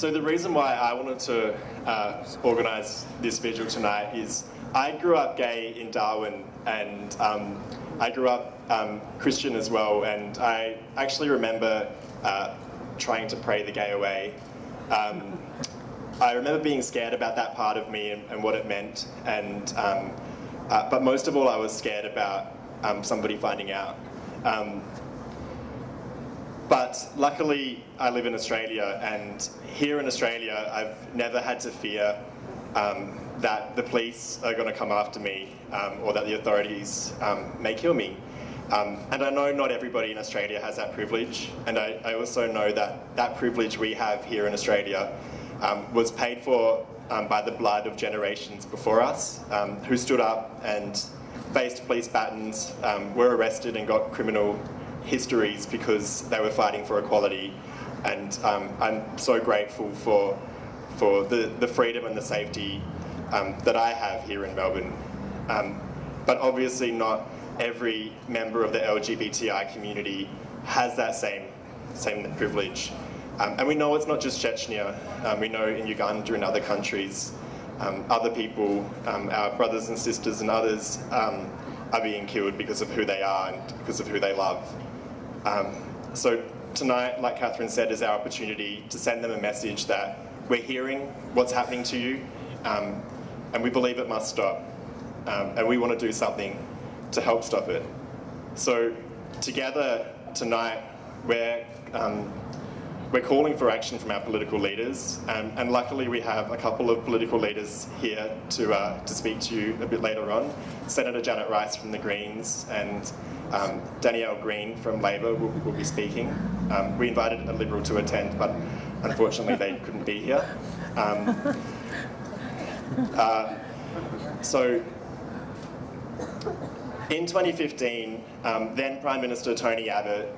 So the reason why I wanted to organise this vigil tonight is I grew up gay in Darwin, and I grew up Christian as well, and I actually remember trying to pray the gay away. I remember being scared about that part of me and what it meant, and but most of all I was scared about somebody finding out. But luckily I live in Australia, and here in Australia I've never had to fear that the police are going to come after me or that the authorities may kill me. And I know not everybody in Australia has that privilege, and I also know that that privilege we have here in Australia was paid for by the blood of generations before us, who stood up and faced police batons, were arrested and got criminal histories because they were fighting for equality. And I'm so grateful for the freedom and the safety that I have here in Melbourne. But obviously not every member of the LGBTI community has that same privilege. And we know it's not just Chechnya. We know in Uganda and other countries, other people, our brothers and sisters and others are being killed because of who they are and because of who they love. So tonight, like Catherine said, is our opportunity to send them a message that we're hearing what's happening to you, and we believe it must stop, and we want to do something to help stop it. So together tonight, we're calling for action from our political leaders, and luckily we have a couple of political leaders here to speak to you a bit later on. Senator Janet Rice from the Greens and Danielle Green from Labor will be speaking. We invited a Liberal to attend, but unfortunately they couldn't be here. So in 2015, then Prime Minister Tony Abbott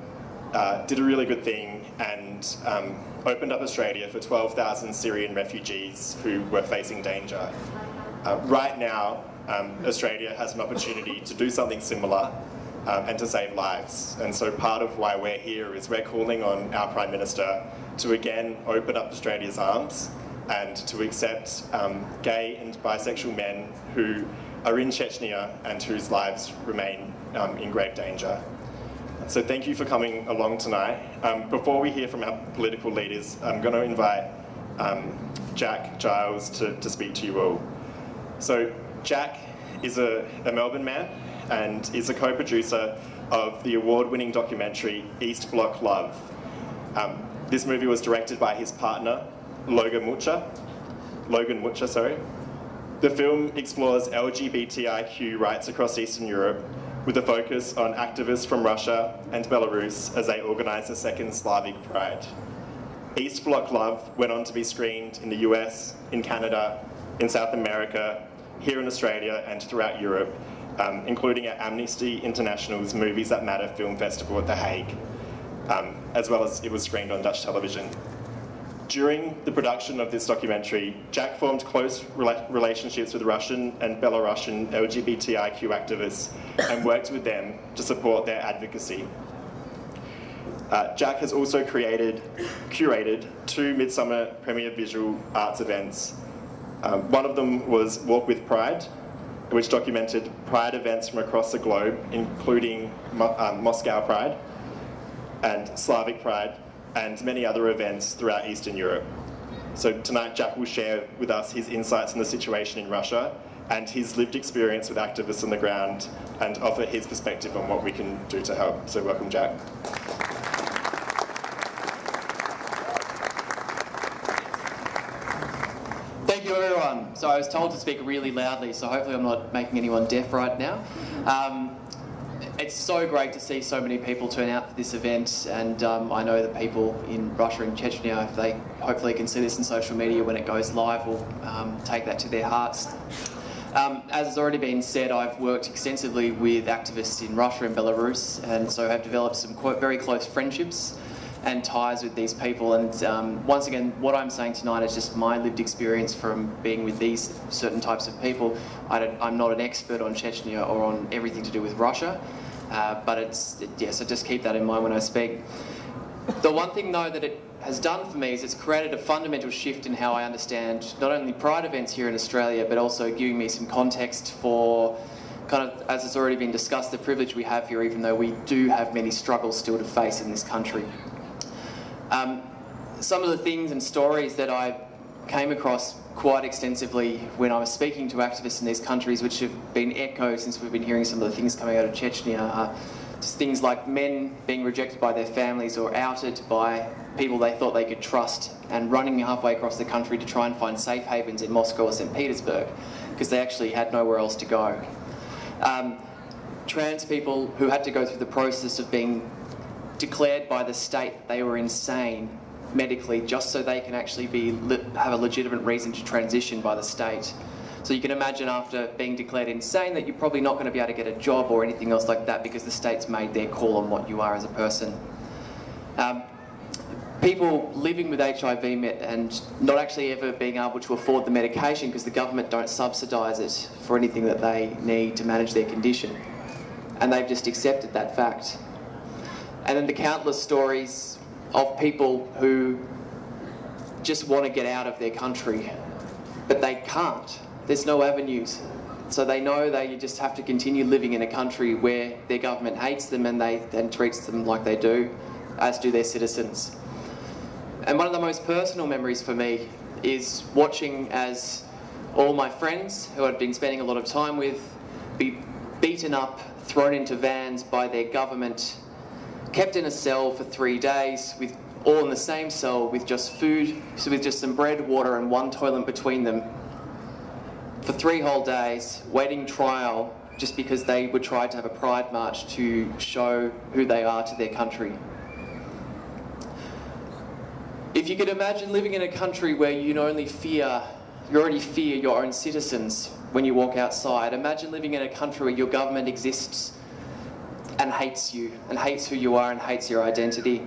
did a really good thing and opened up Australia for 12,000 Syrian refugees who were facing danger. Right now, Australia has an opportunity to do something similar and to save lives. And so part of why we're here is we're calling on our Prime Minister to again open up Australia's arms and to accept gay and bisexual men who are in Chechnya and whose lives remain in grave danger. So thank you for coming along tonight. Before we hear from our political leaders, I'm going to invite Jack Giles to speak to you all. So Jack is a Melbourne man and is a co-producer of the award-winning documentary East Block Love. This movie was directed by his partner, Logan Mucha. The film explores LGBTIQ rights across Eastern Europe with a focus on activists from Russia and Belarus as they organise the Second Slavic Pride. East Block Love went on to be screened in the US, in Canada, in South America, here in Australia and throughout Europe, including at Amnesty International's Movies That Matter Film Festival at The Hague, as well as it was screened on Dutch television. During the production of this documentary, Jack formed close relationships with Russian and Belarusian LGBTIQ activists and worked with them to support their advocacy. Jack has also curated two Midsummer Premier Visual Arts events. One of them was Walk with Pride, which documented Pride events from across the globe, including Moscow Pride and Slavic Pride, and many other events throughout Eastern Europe. So tonight Jack will share with us his insights on the situation in Russia and his lived experience with activists on the ground and offer his perspective on what we can do to help. So welcome, Jack. Thank you, everyone. So I was told to speak really loudly, so hopefully I'm not making anyone deaf right now. It's so great to see so many people turn out for this event, and I know that people in Russia and Chechnya, if they hopefully can see this on social media when it goes live, will take that to their hearts. As has already been said, I've worked extensively with activists in Russia and Belarus, and so have developed some very close friendships and ties with these people. And once again, what I'm saying tonight is just my lived experience from being with these certain types of people. I'm not an expert on Chechnya or on everything to do with Russia, but so just keep that in mind when I speak. The one thing though that it has done for me is it's created a fundamental shift in how I understand not only pride events here in Australia, but also giving me some context for kind of, as it's already been discussed, the privilege we have here, even though we do have many struggles still to face in this country. Some of the things and stories that I came across quite extensively when I was speaking to activists in these countries, which have been echoed since we've been hearing some of the things coming out of Chechnya, are just things like men being rejected by their families or outed by people they thought they could trust and running halfway across the country to try and find safe havens in Moscow or St. Petersburg because they actually had nowhere else to go. Trans people who had to go through the process of being declared by the state that they were insane medically just so they can actually have a legitimate reason to transition by the state. So you can imagine after being declared insane that you're probably not going to be able to get a job or anything else like that because the state's made their call on what you are as a person. People living with HIV and not actually ever being able to afford the medication because the government don't subsidise it for anything that they need to manage their condition. And they've just accepted that fact. And then the countless stories of people who just want to get out of their country, but they can't. There's no avenues. So they know they just have to continue living in a country where their government hates them and treats them like they do, as do their citizens. And one of the most personal memories for me is watching as all my friends, who I'd been spending a lot of time with, be beaten up, thrown into vans by their government, kept in a cell for 3 days, all in the same cell with just food, so with just some bread, water and one toilet between them, for 3 whole days, waiting trial just because they would try to have a pride march to show who they are to their country. If you could imagine living in a country where you already fear your own citizens when you walk outside, imagine living in a country where your government exists and hates you, and hates who you are and hates your identity.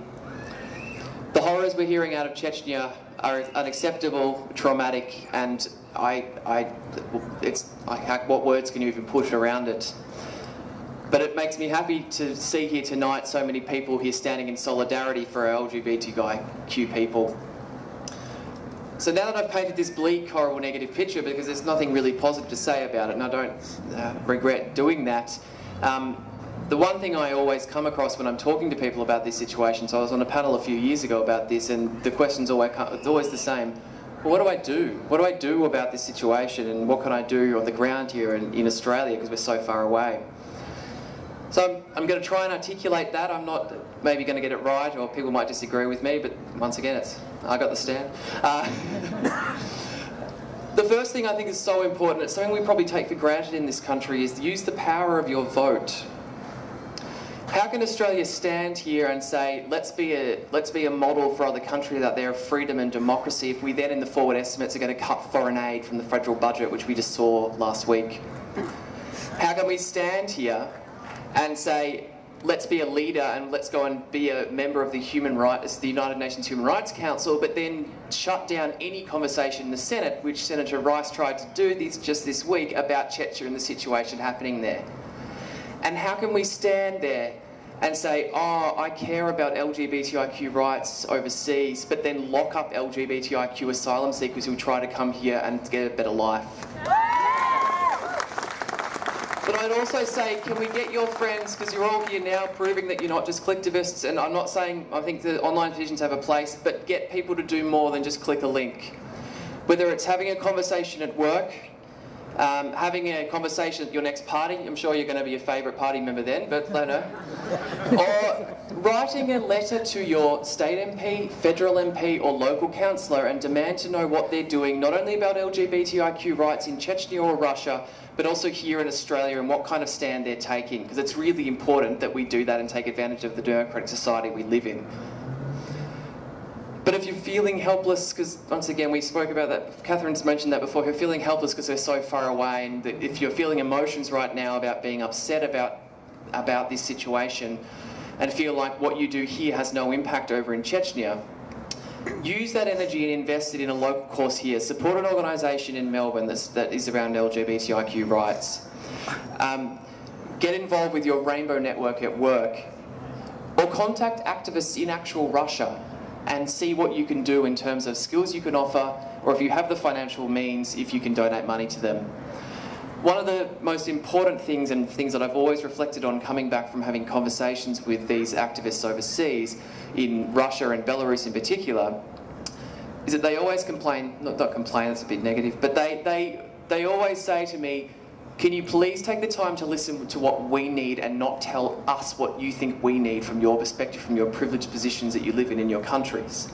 The horrors we're hearing out of Chechnya are unacceptable, traumatic, and what words can you even put around it? But it makes me happy to see here tonight so many people here standing in solidarity for our LGBTIQ people. So now that I've painted this bleak, horrible, negative picture, because there's nothing really positive to say about it, and I don't regret doing that, the one thing I always come across when I'm talking to people about this situation, so I was on a panel a few years ago about this, and the question's always the same. Well, what do I do? What do I do about this situation, and what can I do on the ground here in Australia, because we're so far away? So I'm going to try and articulate that. I'm not maybe going to get it right, or people might disagree with me, but once again, I got the stand. The first thing I think is so important, it's something we probably take for granted in this country, is use the power of your vote. How can Australia stand here and say, let's be a model for other countries out there of freedom and democracy, if we then in the forward estimates are going to cut foreign aid from the federal budget, which we just saw last week? How can we stand here and say, let's be a leader and let's go and be a member of the United Nations Human Rights Council, but then shut down any conversation in the Senate, which Senator Rice tried to do just this week, about Chechnya and the situation happening there? And how can we stand there and say, oh, I care about LGBTIQ rights overseas, but then lock up LGBTIQ asylum seekers who try to come here and get a better life? But I'd also say, can we get your friends, because you're all here now proving that you're not just collectivists, and I'm not saying I think the online petitions have a place, but get people to do more than just click a link. Whether it's having a conversation at work, having a conversation at your next party, I'm sure you're going to be a favourite party member then, but I don't know. Or writing a letter to your state MP, federal MP or local councillor and demand to know what they're doing, not only about LGBTIQ rights in Chechnya or Russia, but also here in Australia, and what kind of stand they're taking, because it's really important that we do that and take advantage of the democratic society we live in. But if you're feeling helpless, because once again we spoke about that, Catherine's mentioned that before, if you're feeling helpless because we're so far away, and if you're feeling emotions right now about being upset about this situation and feel like what you do here has no impact over in Chechnya, use that energy and invest it in a local cause here. Support an organisation in Melbourne that is around LGBTIQ rights. Get involved with your Rainbow Network at work, or contact activists in actual Russia and see what you can do in terms of skills you can offer, or if you have the financial means, if you can donate money to them. One of the most important things, and things that I've always reflected on coming back from having conversations with these activists overseas, in Russia and Belarus in particular, is that they always complain, not complain, that's a bit negative, but they always say to me, can you please take the time to listen to what we need and not tell us what you think we need from your perspective, from your privileged positions that you live in your countries?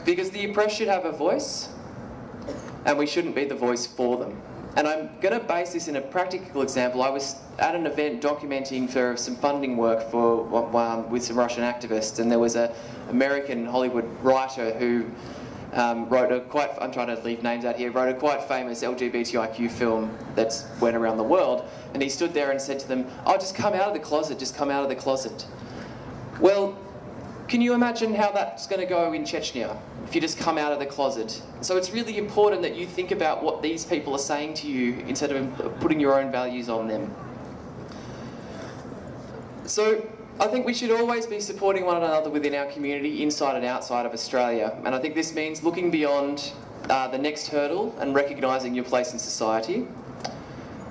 Because the oppressed should have a voice, and we shouldn't be the voice for them. And I'm going to base this in a practical example. I was at an event documenting for some funding work for with some Russian activists, and there was an American Hollywood writer who wrote a quite, I'm trying to leave names out here, wrote a quite famous LGBTIQ film that went around the world, and he stood there and said to them, oh, just come out of the closet, just come out of the closet. Well, can you imagine how that's going to go in Chechnya if you just come out of the closet? So it's really important that you think about what these people are saying to you instead of putting your own values on them. So I think we should always be supporting one another within our community, inside and outside of Australia. And I think this means looking beyond the next hurdle and recognising your place in society.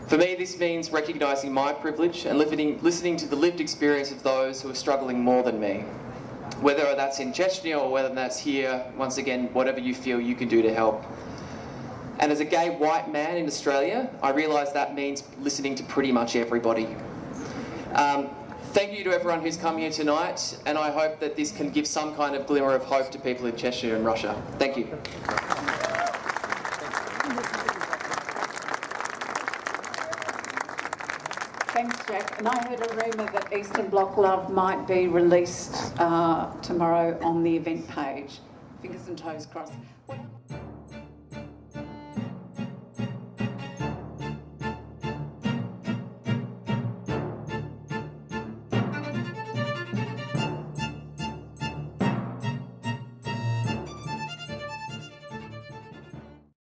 For me, this means recognising my privilege and listening to the lived experience of those who are struggling more than me. Whether that's in Chechnya or whether that's here, once again, whatever you feel you can do to help. And as a gay white man in Australia, I realise that means listening to pretty much everybody. Thank you to everyone who's come here tonight, and I hope that this can give some kind of glimmer of hope to people in Chechnya and Russia. Thank you. Thanks, Jack. And I heard a rumour that Eastern Bloc Love might be released tomorrow on the event page. Fingers and toes crossed.